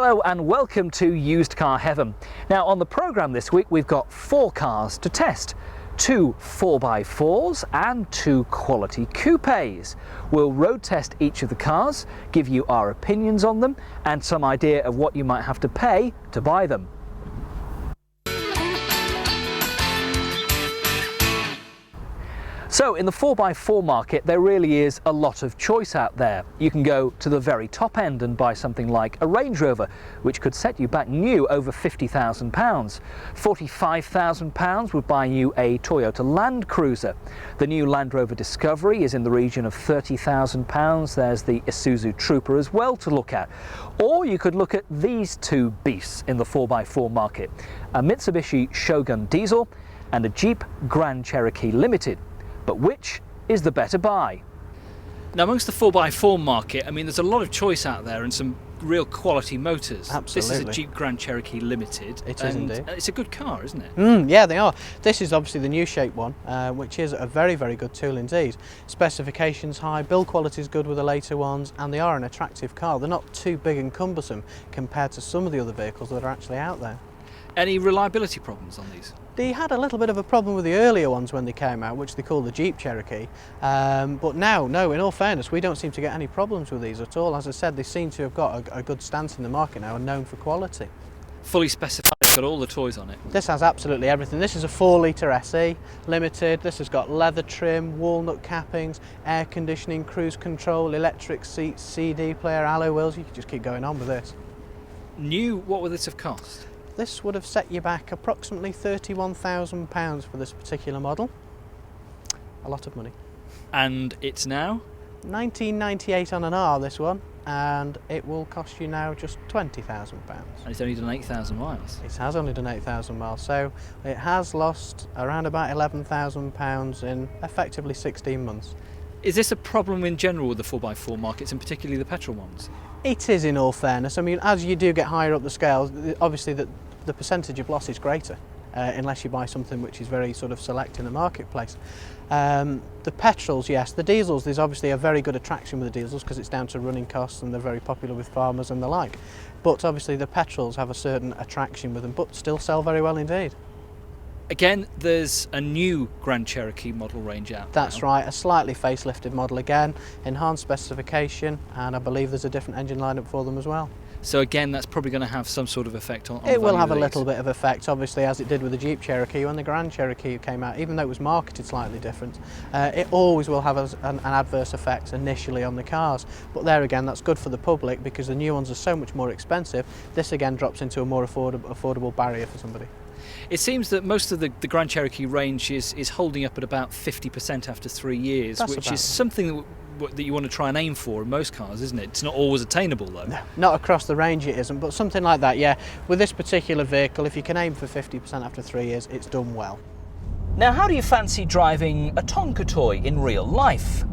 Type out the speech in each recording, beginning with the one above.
Hello and welcome to Used Car Heaven. Now on the programme this week we've got 4 cars to test. 2 4x4s and 2 quality coupes. We'll road test each of the cars, give you our opinions on them and some idea of what you might have to pay to buy them. So in the 4x4 market there really is a lot of choice out there. You can go to the very top end and buy something like a Range Rover, which could set you back new over £50,000. £45,000 would buy you a Toyota Land Cruiser. The new Land Rover Discovery is in the region of £30,000. There's the Isuzu Trooper as well to look at. Or you could look at these 2 beasts in the 4x4 market, a Mitsubishi Shogun diesel and a Jeep Grand Cherokee Limited. But which is the better buy? Now amongst the 4x4 market, I mean there's a lot of choice out there and some real quality motors. Absolutely. This is a Jeep Grand Cherokee Limited. It is indeed. It's a good car, isn't it? Yeah, they are. This is obviously the new shape one, which is a very, very good tool indeed. Specifications high, build quality is good with the later ones, and they are an attractive car. They're not too big and cumbersome compared to some of the other vehicles that are actually out there. Any reliability problems on these? They had a little bit of a problem with the earlier ones when they came out, which they call the Jeep Cherokee. But now, no, in all fairness, we don't seem to get any problems with these at all. As I said, they seem to have got a good stance in the market now and known for quality. Fully specified, it's got all the toys on it. This has absolutely everything. This is a 4-litre SE Limited. This has got leather trim, walnut cappings, air conditioning, cruise control, electric seats, CD player, alloy wheels. You could just keep going on with this. New, what would this have cost? This would have set you back approximately £31,000 for this particular model. A lot of money. And it's now? £19.98 on an R, this one, and it will cost you now just £20,000. And it's only done 8,000 miles. It has only done 8,000 miles, so it has lost around about £11,000 in effectively 16 months. Is this a problem in general with the 4x4 markets and particularly the petrol ones? It is, in all fairness. I mean, as you do get higher up the scale, obviously the percentage of loss is greater, unless you buy something which is very sort of select in the marketplace. The petrols, yes. The diesels, there's obviously a very good attraction with the diesels because it's down to running costs and they're very popular with farmers and the like. But obviously the petrols have a certain attraction with them, but still sell very well indeed. Again, there's a new Grand Cherokee model range out. That's right, a slightly facelifted model again, enhanced specification, and I believe there's a different engine lineup for them as well. So again, that's probably going to have some sort of effect on it will have a these. little bit of effect, obviously, as it did with the Jeep Cherokee when the Grand Cherokee came out. Even though it was marketed slightly different, it always will have an adverse effect initially on the cars. But there again, that's good for the public because the new ones are so much more expensive. This again drops into a more affordable barrier for somebody. It seems that most of the Grand Cherokee range is holding up at about 50% after 3 years, which is something that you want to try and aim for in most cars, isn't it? It's not always attainable though. No, not across the range it isn't, but something like that, yeah. With this particular vehicle, if you can aim for 50% after 3 years, it's done well. Now how do you fancy driving a Tonka toy in real life?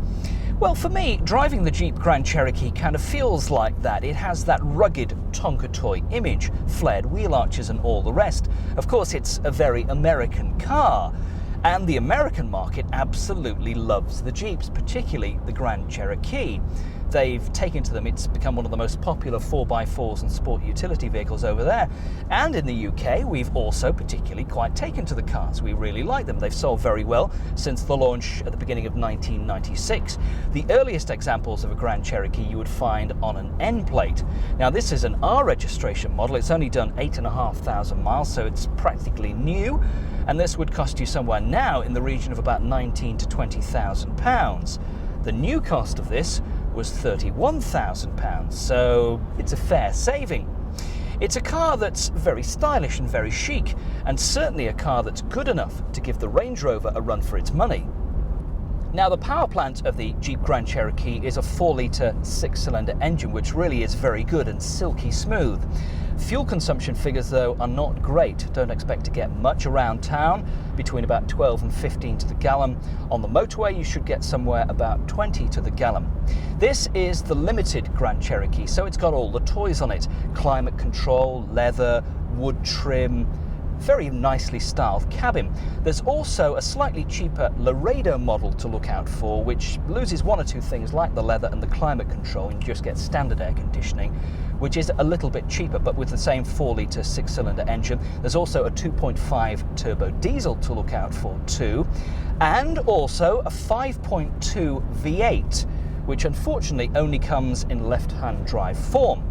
Well, for me, driving the Jeep Grand Cherokee kind of feels like that. It has that rugged Tonka toy image, flared wheel arches and all the rest. Of course, it's a very American car, and the American market absolutely loves the Jeeps, particularly the Grand Cherokee. They've taken to them, it's become one of the most popular 4x4s and sport utility vehicles over there. And in the UK, we've also particularly quite taken to the cars. We really like them. They've sold very well since the launch at the beginning of 1996. The earliest examples of a Grand Cherokee you would find on an N plate. Now this is an R registration model. It's only done 8,500 miles, so it's practically new. And this would cost you somewhere now in the region of about £19,000 to £20,000. The new cost of this was £31,000, so it's a fair saving. It's a car that's very stylish and very chic, and certainly a car that's good enough to give the Range Rover a run for its money. Now the power plant of the Jeep Grand Cherokee is a 4-litre 6-cylinder engine, which really is very good and silky smooth. Fuel consumption figures though are not great. Don't expect to get much around town, between about 12 and 15 to the gallon. On the motorway you should get somewhere about 20 to the gallon. This is the limited Grand Cherokee, so it's got all the toys on it. Climate control, leather, wood trim, very nicely styled cabin. There's also a slightly cheaper Laredo model to look out for, which loses one or two things like the leather and the climate control, and you just get standard air conditioning, which is a little bit cheaper, but with the same 4-litre 6-cylinder engine. There's also a 2.5 turbo diesel to look out for too, and also a 5.2 V8, which unfortunately only comes in left-hand drive form.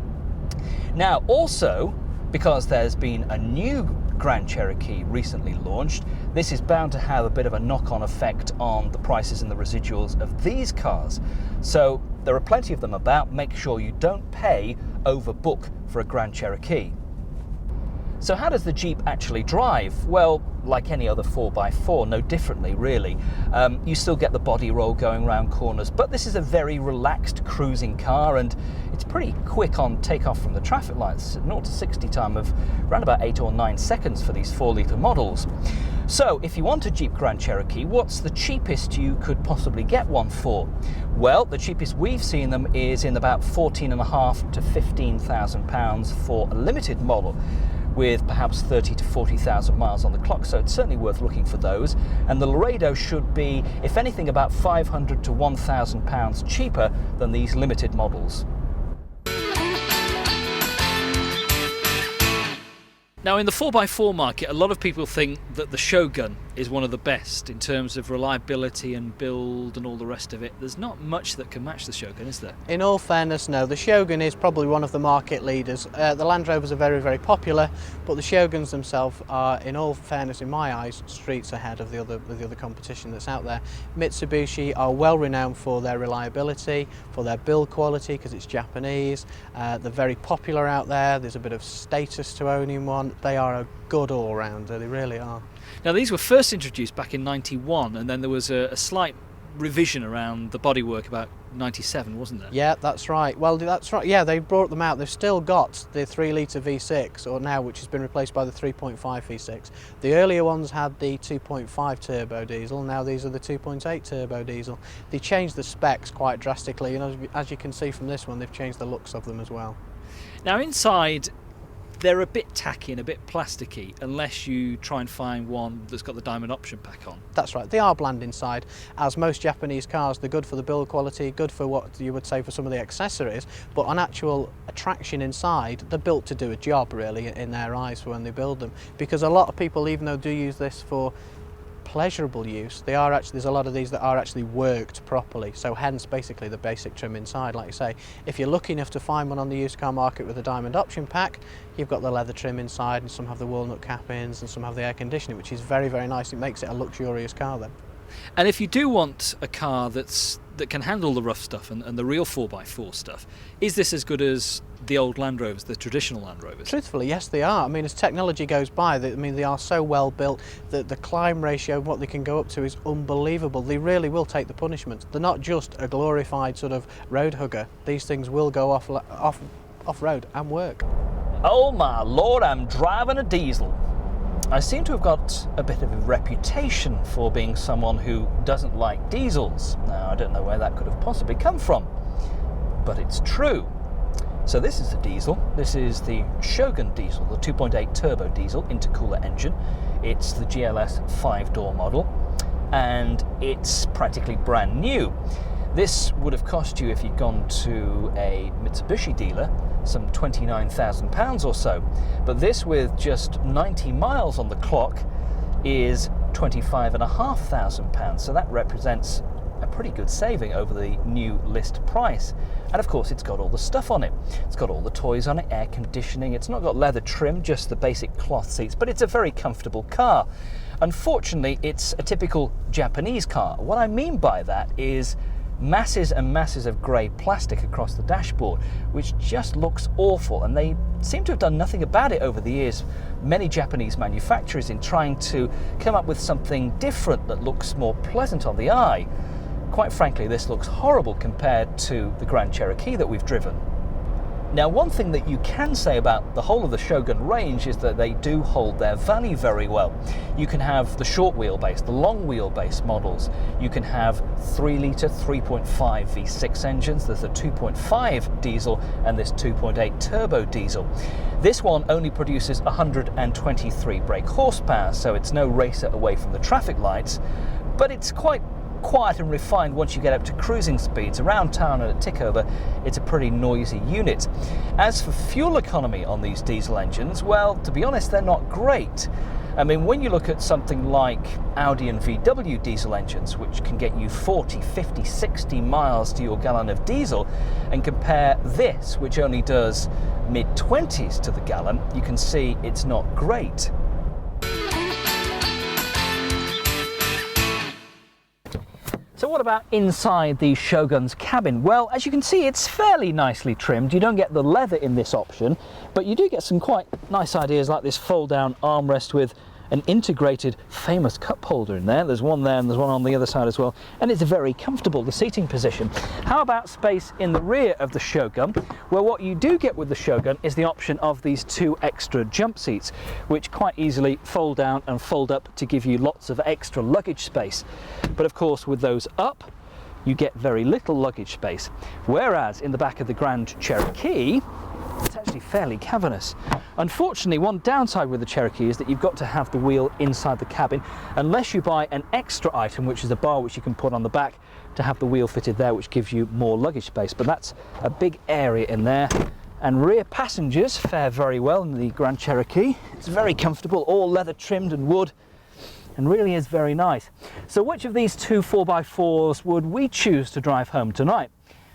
Now, also, because there's been a new Grand Cherokee recently launched, this is bound to have a bit of a knock-on effect on the prices and the residuals of these cars. So there are plenty of them about. Make sure you don't pay overbook for a Grand Cherokee. So how does the Jeep actually drive? Well, like any other 4x4, no differently really. You still get the body roll going around corners, but this is a very relaxed cruising car, and it's pretty quick on takeoff from the traffic lights. 0 to 60 time of around about 8 or 9 seconds for these 4-litre models. So if you want a Jeep Grand Cherokee, what's the cheapest you could possibly get one for? Well, the cheapest we've seen them is in about £14,500 to £15,000 for a limited model, with perhaps 30 to 40,000 miles on the clock, so it's certainly worth looking for those. And the Laredo should be, if anything, about £500 to £1,000 cheaper than these limited models. Now, in the 4x4 market, a lot of people think that the Shogun is one of the best in terms of reliability and build and all the rest of it. There's not much that can match the Shogun, is there? In all fairness, no. The Shogun is probably one of the market leaders. The Land Rovers are very, very popular, but the Shoguns themselves are, in all fairness, in my eyes, streets ahead of the other competition that's out there. Mitsubishi are well renowned for their reliability, for their build quality, because it's Japanese. They're very popular out there. There's a bit of status to owning one. They are a good all-rounder, they really are. Now, these were first introduced back in '91, and then there was a slight revision around the bodywork about '97, wasn't there? Yeah, that's right. Well, that's right. Yeah, they brought them out. They've still got the 3-litre V6, or now, which has been replaced by the 3.5 V6. The earlier ones had the 2.5 turbo diesel. Now these are the 2.8 turbo diesel. They changed the specs quite drastically, and as you can see from this one, they've changed the looks of them as well. Now, inside, they're a bit tacky and a bit plasticky unless you try and find one that's got the diamond option pack on. That's right, they are bland inside. As most Japanese cars, they're good for the build quality, good for what you would say for some of the accessories, but on actual attraction inside, they're built to do a job really in their eyes for when they build them. Because a lot of people, even though do use this for pleasurable use, there's a lot of these that are actually worked properly, so hence basically the basic trim inside. Like I say, if you're lucky enough to find one on the used car market with a diamond option pack, you've got the leather trim inside, and some have the walnut cap-ins, and some have the air conditioning, which is very, very nice. It makes it a luxurious car then. And if you do want a car that can handle the rough stuff and the real 4x4 stuff, is this as good as the old Land Rovers, the traditional Land Rovers? Truthfully, yes, they are. I mean, as technology goes by, they are so well built that the climb ratio, what they can go up to, is unbelievable. They really will take the punishment. They're not just a glorified sort of road hugger. These things will go off-road and work. Oh my lord, I'm driving a diesel. I seem to have got a bit of a reputation for being someone who doesn't like diesels. Now, I don't know where that could have possibly come from, but it's true. So this is the diesel. This is the Shogun diesel, the 2.8 turbo diesel intercooler engine. It's the GLS 5-door model, and it's practically brand new. This would have cost you, if you'd gone to a Mitsubishi dealer, some £29,000 or so. But this, with just 90 miles on the clock, is £25,500. So that represents a pretty good saving over the new list price. And of course, it's got all the stuff on it. It's got all the toys on it, air conditioning. It's not got leather trim, just the basic cloth seats, but it's a very comfortable car. Unfortunately, it's a typical Japanese car. What I mean by that is masses and masses of grey plastic across the dashboard, which just looks awful, and they seem to have done nothing about it over the years. Many Japanese manufacturers, in trying to come up with something different that looks more pleasant on the eye. Quite frankly, this looks horrible compared to the Grand Cherokee that we've driven. Now, one thing that you can say about the whole of the Shogun range is that they do hold their value very well. You can have the short wheelbase, the long wheelbase models. You can have 3-litre 3.5 V6 engines. There's a 2.5 diesel and this 2.8 turbo diesel. This one only produces 123 brake horsepower, so it's no racer away from the traffic lights, but it's quite quiet and refined once you get up to cruising speeds. Around town and at tickover, it's a pretty noisy unit. As for fuel economy on these diesel engines, well, to be honest, they're not great. I mean, when you look at something like Audi and VW diesel engines, which can get you 40, 50, 60 miles to your gallon of diesel, and compare this, which only does mid-20s to the gallon, you can see it's not great. So what about inside the Shogun's cabin? Well, as you can see, it's fairly nicely trimmed. You don't get the leather in this option, but you do get some quite nice ideas like this fold-down armrest with an integrated famous cup holder in there. There's one there and there's one on the other side as well, and it's very comfortable, the seating position. How about space in the rear of the Shogun? Well, what you do get with the Shogun is the option of these 2 extra jump seats, which quite easily fold down and fold up to give you lots of extra luggage space. But of course, with those up, you get very little luggage space. Whereas in the back of the Grand Cherokee, it's actually fairly cavernous. Unfortunately, one downside with the Cherokee is that you've got to have the wheel inside the cabin, unless you buy an extra item, which is a bar which you can put on the back to have the wheel fitted there, which gives you more luggage space. But that's a big area in there. And rear passengers fare very well in the Grand Cherokee. It's very comfortable, all leather trimmed and wood, and really is very nice. So which of these 2 4x4s would we choose to drive home tonight?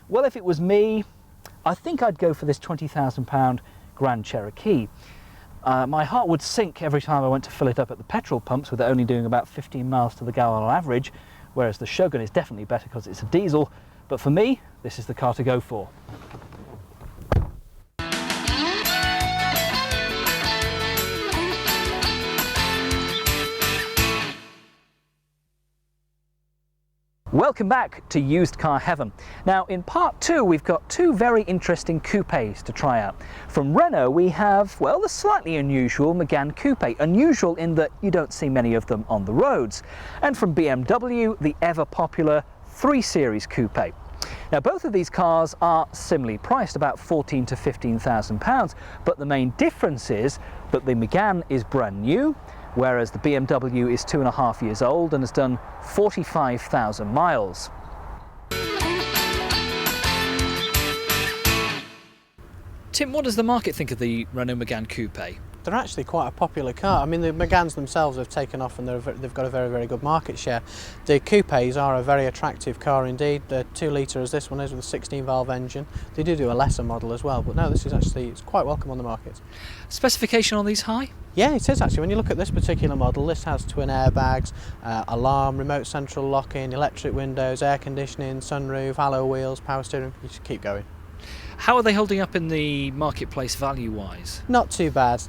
Well, if it was me, I think I'd go for this £20,000 Grand Cherokee. My heart would sink every time I went to fill it up at the petrol pumps, with it only doing about 15 miles to the gallon on average, whereas the Shogun is definitely better because it's a diesel. But for me, this is the car to go for. Welcome back to Used Car Heaven. Now, in part 2, we've got 2 very interesting coupes to try out. From Renault, we have, well, the slightly unusual Megane Coupe, unusual in that you don't see many of them on the roads. And from BMW, the ever popular 3 Series Coupe. Now, both of these cars are similarly priced, about £14,000 to £15,000, but the main difference is that the Megane is brand new, whereas the BMW is 2.5 years old and has done 45,000 miles. Tim, what does the market think of the Renault Megane Coupe? They're actually quite a popular car. I mean, the Meganes themselves have taken off and they've got a very, very good market share. The coupes are a very attractive car indeed. They're 2 litre as this one is, with a 16-valve engine. They do a lesser model as well, but no, this is actually, it's quite welcome on the market. Specification on these high? Yeah, it is actually. When you look at this particular model, this has twin airbags, alarm, remote central locking, electric windows, air conditioning, sunroof, alloy wheels, power steering. You just keep going. How are they holding up in the marketplace value-wise? Not too bad.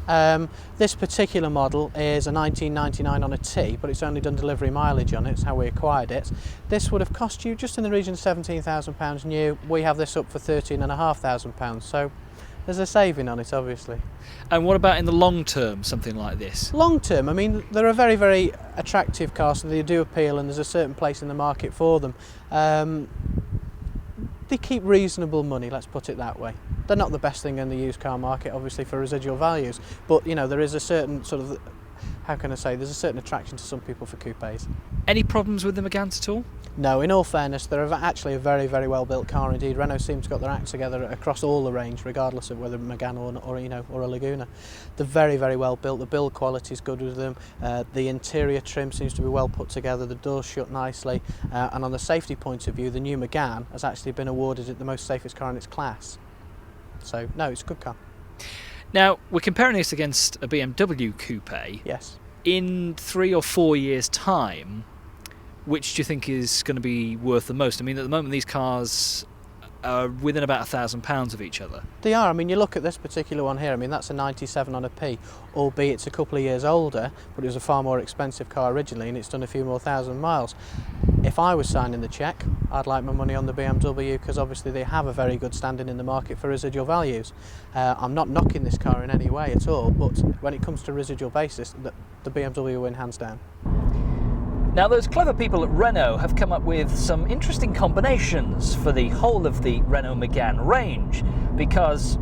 This particular model is a 1999 on a T, but it's only done delivery mileage on it. It's how we acquired it. This would have cost you just in the region of £17,000 new. We have this up for £13,500, so there's a saving on it, obviously. And what about in the long term, something like this? Long term, I mean, they're a very, very attractive car, so they do appeal, and there's a certain place in the market for them. They keep reasonable money, let's put it that way. They're not the best thing in the used car market, obviously, for residual values, but you know, there is a certain sort of, how can I say, there's a certain attraction to some people for coupes. Any problems with the Meganes at all? No, in all fairness, they're actually a very, very well built car indeed. Renault seems to have got their act together across all the range, regardless of whether Megane or a Laguna. They're very, very well built. The build quality is good with them. The interior trim seems to be well put together. The doors shut nicely. And on the safety point of view, the new Megane has actually been awarded the most safest car in its class. So, no, it's a good car. Now, we're comparing this against a BMW Coupe. Yes. In 3 or 4 years' time, which do you think is going to be worth the most? I mean, at the moment, these cars are within about £1,000 of each other. They are. I mean, you look at this particular one here, I mean, that's a 97 on a P, albeit it's a couple of years older, but it was a far more expensive car originally, and it's done a few more thousand miles. If I was signing the cheque, I'd like my money on the BMW, because obviously they have a very good standing in the market for residual values. I'm not knocking this car in any way at all, but when it comes to residual basis, the BMW win hands down. Now, those clever people at Renault have come up with some interesting combinations for the whole of the Renault Megane range, because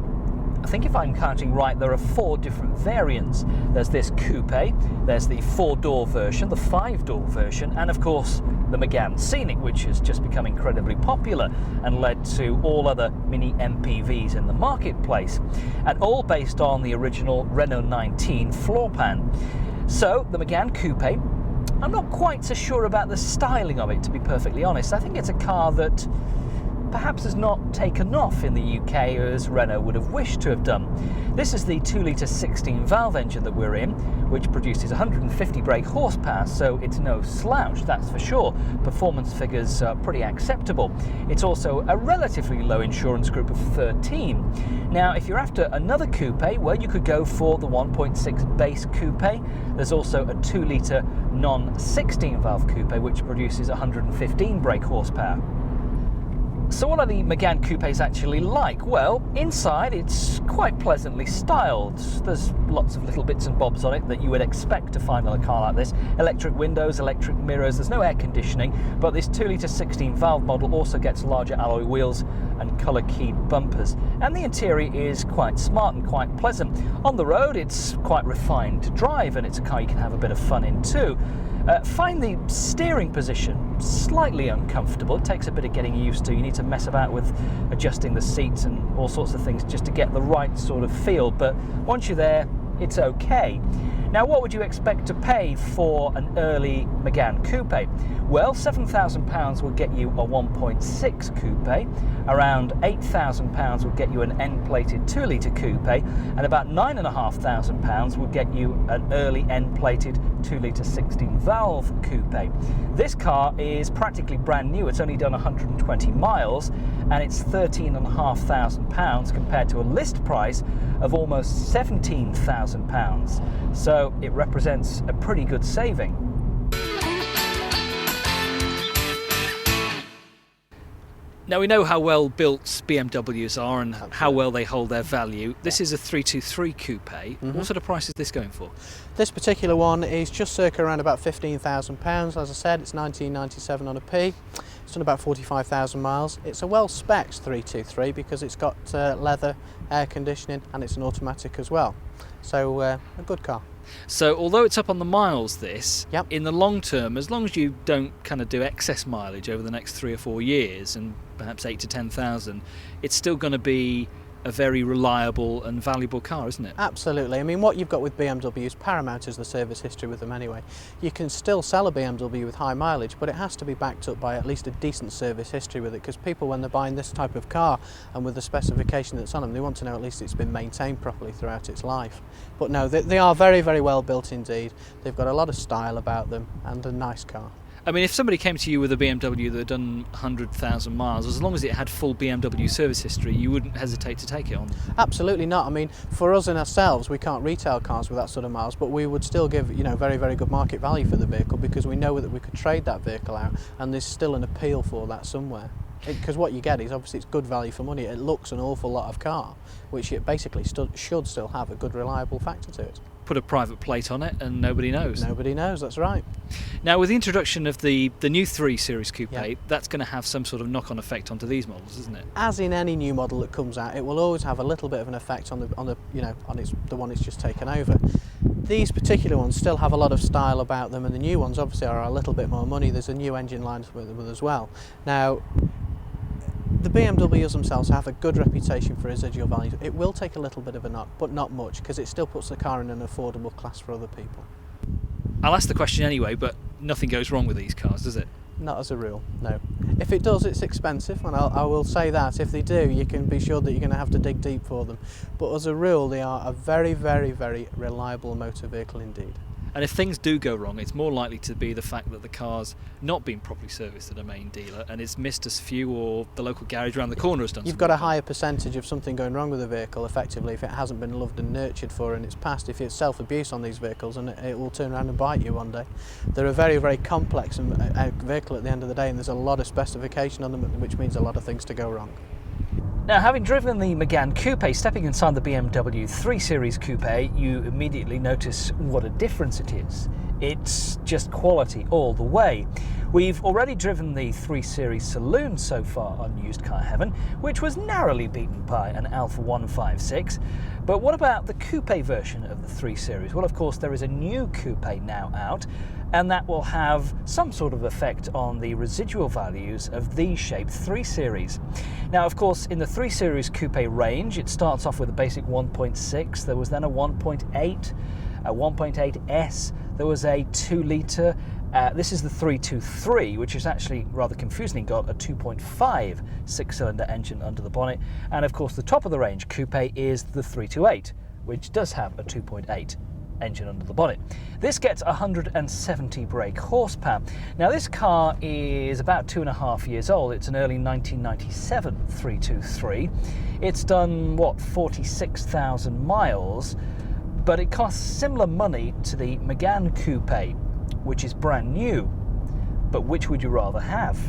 I think if I'm counting right, there are 4 different variants. There's this coupe, there's the 4-door version, the 5-door version, and of course the Megane Scenic, which has just become incredibly popular and led to all other mini MPVs in the marketplace, and all based on the original Renault 19 floor pan. So the Megane Coupe, I'm not quite so sure about the styling of it, to be perfectly honest. I think it's a car that perhaps has not taken off in the UK as Renault would have wished to have done. This is the 2-litre 16-valve engine that we're in, which produces 150 brake horsepower, so it's no slouch, that's for sure. Performance figures are pretty acceptable. It's also a relatively low insurance group of 13. Now, if you're after another coupe, well, you could go for the 1.6 base coupe. There's also a 2-litre non-16-valve coupe, which produces 115 brake horsepower. So what are the Megane Coupes actually like? Well, inside it's quite pleasantly styled. There's lots of little bits and bobs on it that you would expect to find on a car like this. Electric windows, electric mirrors, there's no air conditioning, but this 2-litre 16-valve model also gets larger alloy wheels and colour-keyed bumpers. And the interior is quite smart and quite pleasant. On the road it's quite refined to drive, and it's a car you can have a bit of fun in too. Find the steering position slightly uncomfortable. It takes a bit of getting used to. You need to mess about with adjusting the seats and all sorts of things just to get the right sort of feel, but once you're there, it's okay. Now, what would you expect to pay for an early Megane Coupe? Well, £7,000 will get you a 1.6 coupe, around £8,000 will get you an end-plated 2-litre coupe, and about £9,500 will get you an early end-plated 2-litre 16-valve coupe. This car is practically brand new. It's only done 120 miles, and it's £13,500 compared to a list price of almost £17,000. So it represents a pretty good saving. Now, we know how well built BMWs are and how well they hold their value. This is a 323 coupe. What sort of price is this going for? This particular one is just circa around about £15,000. As I said, it's 1997 on a P. It's done about 45,000 miles. It's a well-spec'd 323 because it's got leather, air conditioning, and it's an automatic as well. So a good car. So although it's up on the miles, this, Yep. in the long term, as long as you don't kind of do excess mileage over the next 3 or 4 years, and perhaps 8 to 10,000, it's still going to be a very reliable and valuable car, isn't it? Absolutely. I mean, what you've got with BMW is paramount is the service history with them anyway. You can still sell a BMW with high mileage, but it has to be backed up by at least a decent service history with it, because people, when they're buying this type of car and with the specification that's on them, they want to know at least it's been maintained properly throughout its life. But no, they are very, very well built indeed. They've got a lot of style about them and a nice car. I mean, if somebody came to you with a BMW that had done 100,000 miles, as long as it had full BMW service history, you wouldn't hesitate to take it on? Absolutely not. I mean, for us and ourselves, we can't retail cars with that sort of miles, but we would still give, you know, very, very good market value for the vehicle, because we know that we could trade that vehicle out, and there's still an appeal for that somewhere. Because what you get is, obviously, it's good value for money. It looks an awful lot of car, which it basically should still have a good reliable factor to it. Put a private plate on it and nobody knows. Nobody knows, that's right. Now, with the introduction of the new 3 Series Coupe, Yeah. that's going to have some sort of knock-on effect onto these models, isn't it? As in any new model that comes out, it will always have a little bit of an effect on the the one it's just taken over. These particular ones still have a lot of style about them, and the new ones obviously are a little bit more money. There's a new engine line with them as well. Now, the BMWs themselves have a good reputation for residual value. It will take a little bit of a knock, but not much, because it still puts the car in an affordable class for other people. I'll ask the question anyway, but nothing goes wrong with these cars, does it? Not as a rule, no. If it does, it's expensive, and I will say that. If they do, you can be sure that you're going to have to dig deep for them. But as a rule, they are a very, very, very reliable motor vehicle indeed. And if things do go wrong, it's more likely to be the fact that the car's not been properly serviced at a main dealer and it's missed a few, or the local garage around the corner has done. You've got a higher percentage of something going wrong with the vehicle, effectively, if it hasn't been loved and nurtured for in its past. If it's self-abuse on these vehicles, and it will turn around and bite you one day. They're a very, very complex vehicle at the end of the day, and there's a lot of specification on them, which means a lot of things to go wrong. Now, having driven the Megane Coupe, stepping inside the BMW 3 Series Coupe, you immediately notice what a difference it is. It's just quality all the way. We've already driven the 3 Series Saloon so far on Used Car Heaven, which was narrowly beaten by an Alfa 156. But what about the coupe version of the 3 Series? Well, of course, there is a new coupe now out, and that will have some sort of effect on the residual values of the shaped 3 Series. Now, of course, in the 3 Series Coupe range, it starts off with a basic 1.6, there was then a 1.8, a 1.8S, there was a 2-litre, this is the 323, which is actually rather confusingly got a 2.5 six-cylinder engine under the bonnet, and of course the top of the range coupe is the 328, which does have a 2.8 engine under the bonnet. This gets 170 brake horsepower. Now, this car is about 2.5 years old. It's an early 1997 323. It's done, what, 46,000 miles, but it costs similar money to the Megane Coupe, which is brand new. But which would you rather have?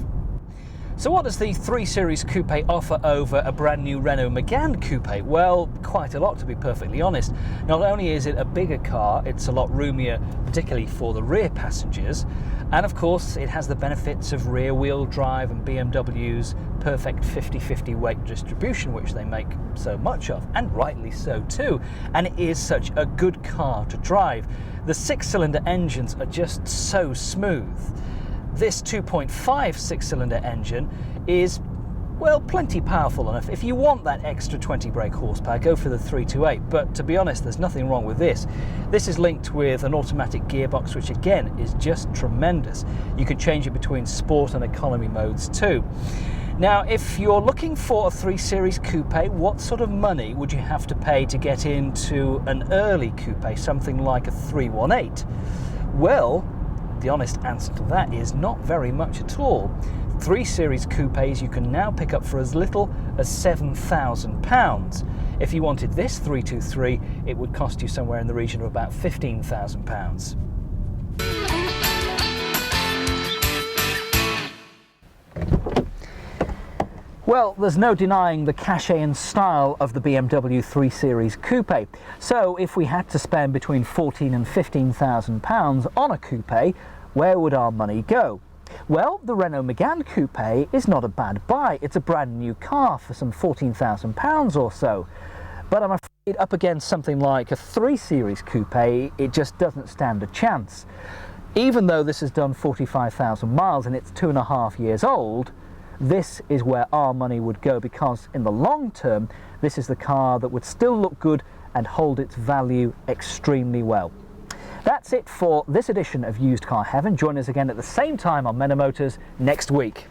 So what does the 3 Series Coupe offer over a brand new Renault Megane Coupe? Well, quite a lot, to be perfectly honest. Not only is it a bigger car, it's a lot roomier, particularly for the rear passengers, and of course it has the benefits of rear-wheel drive and BMW's perfect 50-50 weight distribution, which they make so much of, and rightly so too, and it is such a good car to drive. The six-cylinder engines are just so smooth. This 2.5 six-cylinder engine is, well, plenty powerful enough. If you want that extra 20 brake horsepower, go for the 328, but to be honest, there's nothing wrong with this. This is linked with an automatic gearbox, which again is just tremendous. You can change it between sport and economy modes too. Now, if you're looking for a 3 Series Coupe, what sort of money would you have to pay to get into an early coupe, something like a 318? Well, the honest answer to that is not very much at all. 3 Series Coupes you can now pick up for as little as £7,000. If you wanted this 323, it would cost you somewhere in the region of about £15,000. Well, there's no denying the cachet and style of the BMW 3 Series Coupe. So if we had to spend between £14,000 and £15,000 on a coupe, where would our money go? Well, the Renault Megane Coupe is not a bad buy. It's a brand new car for some £14,000 or so. But I'm afraid up against something like a 3 Series Coupe, it just doesn't stand a chance. Even though this has done 45,000 miles and it's 2.5 years old, this is where our money would go, because in the long term, this is the car that would still look good and hold its value extremely well. That's it for this edition of Used Car Heaven. Join us again at the same time on Men and Motors next week.